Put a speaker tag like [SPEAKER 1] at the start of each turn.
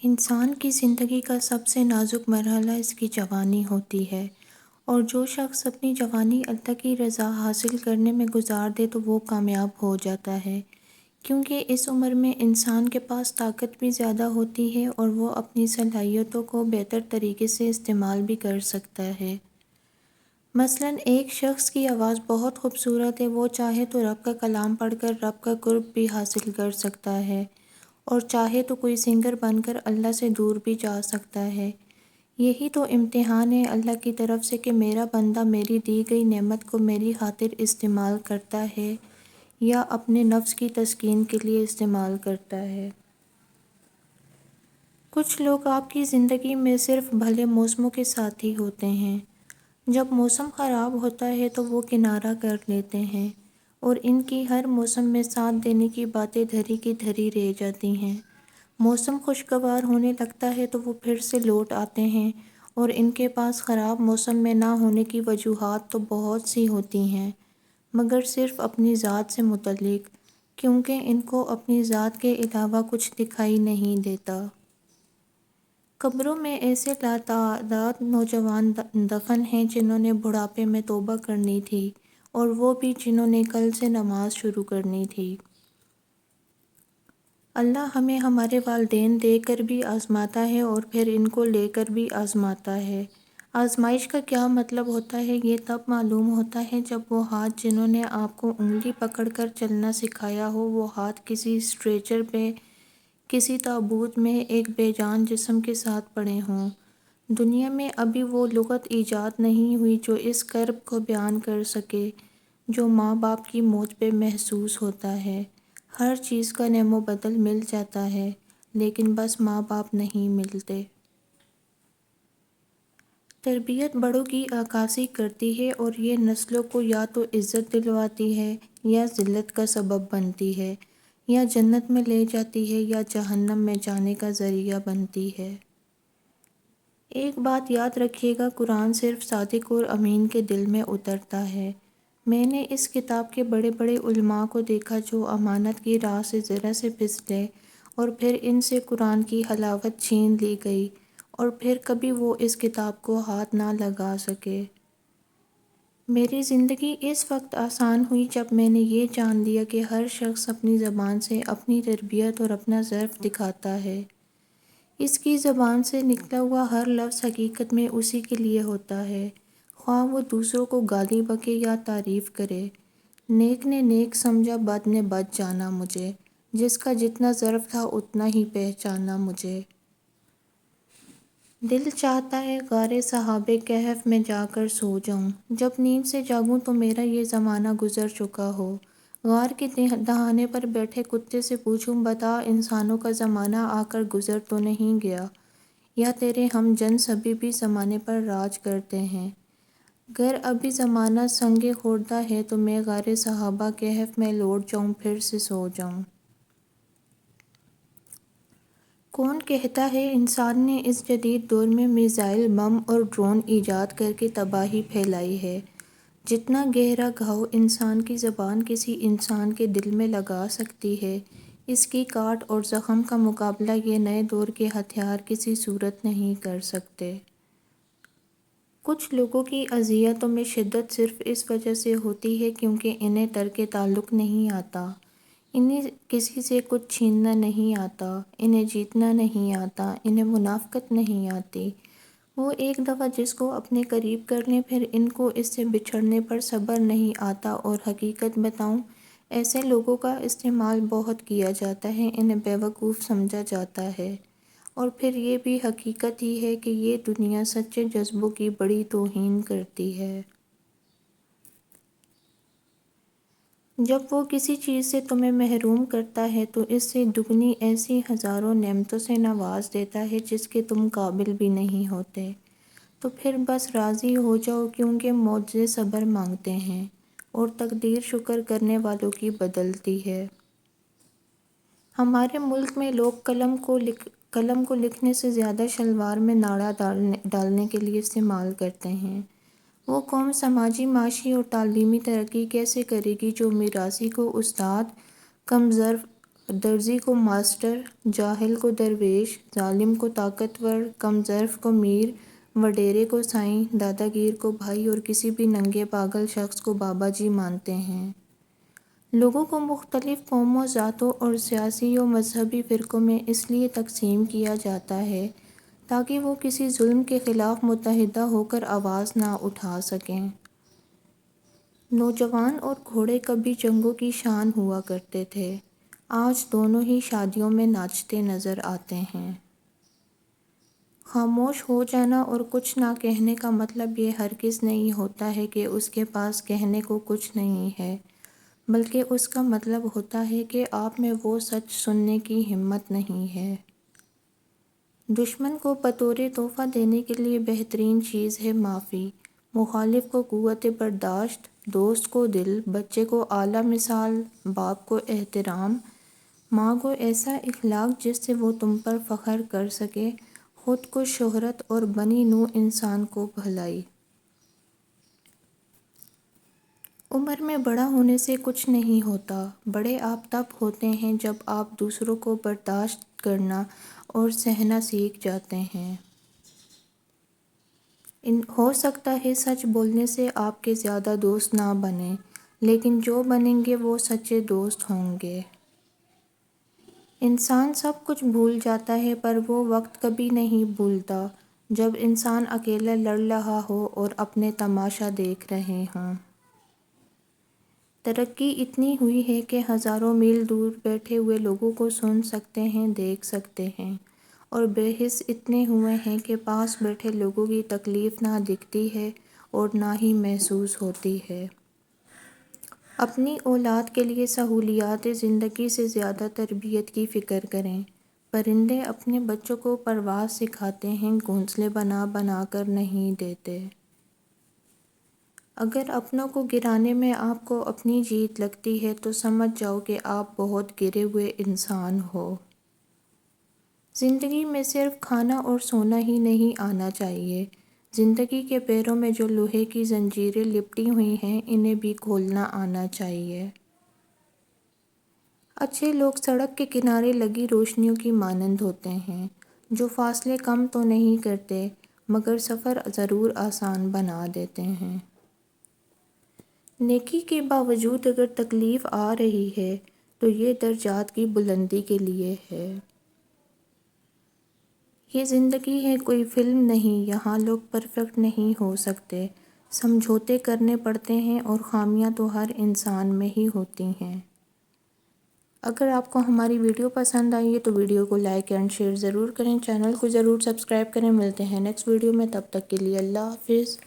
[SPEAKER 1] انسان کی زندگی کا سب سے نازک مرحلہ اس کی جوانی ہوتی ہے، اور جو شخص اپنی جوانی اللہ کی رضا حاصل کرنے میں گزار دے تو وہ کامیاب ہو جاتا ہے، کیونکہ اس عمر میں انسان کے پاس طاقت بھی زیادہ ہوتی ہے اور وہ اپنی صلاحیتوں کو بہتر طریقے سے استعمال بھی کر سکتا ہے۔ مثلاً ایک شخص کی آواز بہت خوبصورت ہے، وہ چاہے تو رب کا کلام پڑھ کر رب کا قرب بھی حاصل کر سکتا ہے، اور چاہے تو کوئی سنگر بن کر اللہ سے دور بھی جا سکتا ہے۔ یہی تو امتحان ہے اللہ کی طرف سے کہ میرا بندہ میری دی گئی نعمت کو میری خاطر استعمال کرتا ہے یا اپنے نفس کی تسکین کے لیے استعمال کرتا ہے۔ کچھ لوگ آپ کی زندگی میں صرف بھلے موسموں کے ساتھی ہوتے ہیں۔ جب موسم خراب ہوتا ہے تو وہ کنارہ کر لیتے ہیں، اور ان کی ہر موسم میں ساتھ دینے کی باتیں دھری کی دھری رہ جاتی ہیں۔ موسم خوشگوار ہونے لگتا ہے تو وہ پھر سے لوٹ آتے ہیں، اور ان کے پاس خراب موسم میں نہ ہونے کی وجوہات تو بہت سی ہوتی ہیں، مگر صرف اپنی ذات سے متعلق، کیونکہ ان کو اپنی ذات کے علاوہ کچھ دکھائی نہیں دیتا۔ قبروں میں ایسے لاتعداد نوجوان دفن ہیں جنہوں نے بڑھاپے میں توبہ کرنی تھی، اور وہ بھی جنہوں نے کل سے نماز شروع کرنی تھی۔ اللہ ہمیں ہمارے والدین دے کر بھی آزماتا ہے اور پھر ان کو لے کر بھی آزماتا ہے۔ آزمائش کا کیا مطلب ہوتا ہے یہ تب معلوم ہوتا ہے جب وہ ہاتھ جنہوں نے آپ کو انگلی پکڑ کر چلنا سکھایا ہو، وہ ہاتھ کسی اسٹریچر پہ، کسی تابوت میں ایک بے جان جسم کے ساتھ پڑے ہوں۔ دنیا میں ابھی وہ لغت ایجاد نہیں ہوئی جو اس کرب کو بیان کر سکے جو ماں باپ کی موت پہ محسوس ہوتا ہے۔ ہر چیز کا نعم و بدل مل جاتا ہے، لیکن بس ماں باپ نہیں ملتے۔ تربیت بڑوں کی عکاسی کرتی ہے، اور یہ نسلوں کو یا تو عزت دلواتی ہے، یا ذلت کا سبب بنتی ہے، یا جنت میں لے جاتی ہے یا جہنم میں جانے کا ذریعہ بنتی ہے۔ ایک بات یاد رکھیے گا، قرآن صرف صادق اور امین کے دل میں اترتا ہے۔ میں نے اس کتاب کے بڑے بڑے علماء کو دیکھا جو امانت کی راہ سے ذرا سے پھسلے اور پھر ان سے قرآن کی حلاوت چھین لی گئی، اور پھر کبھی وہ اس کتاب کو ہاتھ نہ لگا سکے۔ میری زندگی اس وقت آسان ہوئی جب میں نے یہ جان لیا کہ ہر شخص اپنی زبان سے اپنی تربیت اور اپنا ظرف دکھاتا ہے۔ اس کی زبان سے نکلا ہوا ہر لفظ حقیقت میں اسی کے لیے ہوتا ہے، خواہ وہ دوسروں کو گالی بکے یا تعریف کرے۔ نیک نے نیک سمجھا، بد نے بد جانا مجھے، جس کا جتنا ظرف تھا اتنا ہی پہچانا مجھے۔ دل چاہتا ہے غار صحابہ کہف میں جا کر سو جاؤں، جب نیند سے جاگوں تو میرا یہ زمانہ گزر چکا ہو۔ غار کے دہانے پر بیٹھے کتے سے پوچھوں، بتا انسانوں کا زمانہ آ کر گزر تو نہیں گیا، یا تیرے ہم جنس ابھی بھی زمانے پر راج کرتے ہیں؟ گر ابھی زمانہ سنگ خوردہ ہے تو میں غار صحابہ کہف میں لوٹ جاؤں، پھر سے سو جاؤں۔ کون کہتا ہے انسان نے اس جدید دور میں میزائل، بم اور ڈرون ایجاد کر کے تباہی پھیلائی ہے؟ جتنا گہرا گھاؤ انسان کی زبان کسی انسان کے دل میں لگا سکتی ہے، اس کی کاٹ اور زخم کا مقابلہ یہ نئے دور کے ہتھیار کسی صورت نہیں کر سکتے۔ کچھ لوگوں کی اذیتوں میں شدت صرف اس وجہ سے ہوتی ہے کیونکہ انہیں ترک تعلق نہیں آتا، انہیں کسی سے کچھ چھیننا نہیں آتا، انہیں جیتنا نہیں آتا، انہیں منافقت نہیں آتی۔ وہ ایک دفعہ جس کو اپنے قریب کر لیں پھر ان کو اس سے بچھڑنے پر صبر نہیں آتا، اور حقیقت بتاؤں ایسے لوگوں کا استعمال بہت کیا جاتا ہے، انہیں بیوقوف سمجھا جاتا ہے، اور پھر یہ بھی حقیقت ہی ہے کہ یہ دنیا سچے جذبوں کی بڑی توہین کرتی ہے۔ جب وہ کسی چیز سے تمہیں محروم کرتا ہے تو اس سے دگنی ایسی ہزاروں نعمتوں سے نواز دیتا ہے جس کے تم قابل بھی نہیں ہوتے، تو پھر بس راضی ہو جاؤ، کیونکہ معجزے صبر مانگتے ہیں، اور تقدیر شکر کرنے والوں کی بدلتی ہے۔ ہمارے ملک میں لوگ قلم کو لکھنے سے زیادہ شلوار میں ناڑا ڈالنے کے لیے استعمال کرتے ہیں۔ وہ قوم سماجی، معاشی اور تعلیمی ترقی کیسے کرے گی جو میراثی کو استاد کم ظرف درزی کو ماسٹر، جاہل کو درویش، ظالم کو طاقتور، کم ظرف کو میر، وڈیرے کو سائیں، دادا گیر کو بھائی اور کسی بھی ننگے پاگل شخص کو بابا جی مانتے ہیں۔ لوگوں کو مختلف قوموں، ذاتوں اور سیاسی و مذہبی فرقوں میں اس لیے تقسیم کیا جاتا ہے تاکہ وہ کسی ظلم کے خلاف متحدہ ہو کر آواز نہ اٹھا سکیں۔ نوجوان اور گھوڑے کبھی جنگوں کی شان ہوا کرتے تھے، آج دونوں ہی شادیوں میں ناچتے نظر آتے ہیں۔ خاموش ہو جانا اور کچھ نہ کہنے کا مطلب یہ ہرگز نہیں ہوتا ہے کہ اس کے پاس کہنے کو کچھ نہیں ہے، بلکہ اس کا مطلب ہوتا ہے کہ آپ میں وہ سچ سننے کی ہمت نہیں ہے۔ دشمن کو بطور تحفہ دینے کے لیے بہترین چیز ہے معافی، مخالف کو قوت برداشت، دوست کو دل، بچے کو اعلیٰ مثال، باپ کو احترام، ماں کو ایسا اخلاق جس سے وہ تم پر فخر کر سکے، خود کو شہرت اور بنی نوع انسان کو بھلائی۔ عمر میں بڑا ہونے سے کچھ نہیں ہوتا، بڑے آپ تب ہوتے ہیں جب آپ دوسروں کو برداشت کرنا اور سہنا سیکھ جاتے ہیں۔ ہو سکتا ہے سچ بولنے سے آپ کے زیادہ دوست نہ بنیں، لیکن جو بنیں گے وہ سچے دوست ہوں گے۔ انسان سب کچھ بھول جاتا ہے پر وہ وقت کبھی نہیں بھولتا جب انسان اکیلا لڑ رہا ہو اور اپنے تماشا دیکھ رہے ہوں۔ ترقی اتنی ہوئی ہے کہ ہزاروں میل دور بیٹھے ہوئے لوگوں کو سن سکتے ہیں، دیکھ سکتے ہیں، اور بے حس اتنے ہوئے ہیں کہ پاس بیٹھے لوگوں کی تکلیف نہ دکھتی ہے اور نہ ہی محسوس ہوتی ہے۔ اپنی اولاد کے لیے سہولیات زندگی سے زیادہ تربیت کی فکر کریں۔ پرندے اپنے بچوں کو پرواز سکھاتے ہیں، گھونسلے بنا بنا کر نہیں دیتے۔ اگر اپنوں کو گرانے میں آپ کو اپنی جیت لگتی ہے تو سمجھ جاؤ کہ آپ بہت گرے ہوئے انسان ہو۔ زندگی میں صرف کھانا اور سونا ہی نہیں آنا چاہیے، زندگی کے پیروں میں جو لوہے کی زنجیریں لپٹی ہوئی ہیں انہیں بھی کھولنا آنا چاہیے۔ اچھے لوگ سڑک کے کنارے لگی روشنیوں کی مانند ہوتے ہیں، جو فاصلے کم تو نہیں کرتے مگر سفر ضرور آسان بنا دیتے ہیں۔ نیکی کے باوجود اگر تکلیف آ رہی ہے تو یہ درجات کی بلندی کے لیے ہے۔ یہ زندگی ہے، کوئی فلم نہیں، یہاں لوگ پرفیکٹ نہیں ہو سکتے، سمجھوتے کرنے پڑتے ہیں اور خامیاں تو ہر انسان میں ہی ہوتی ہیں۔ اگر آپ کو ہماری ویڈیو پسند آئی ہے تو ویڈیو کو لائک اینڈ شیئر ضرور کریں، چینل کو ضرور سبسکرائب کریں۔ ملتے ہیں نیکسٹ ویڈیو میں، تب تک کے لیے اللہ حافظ۔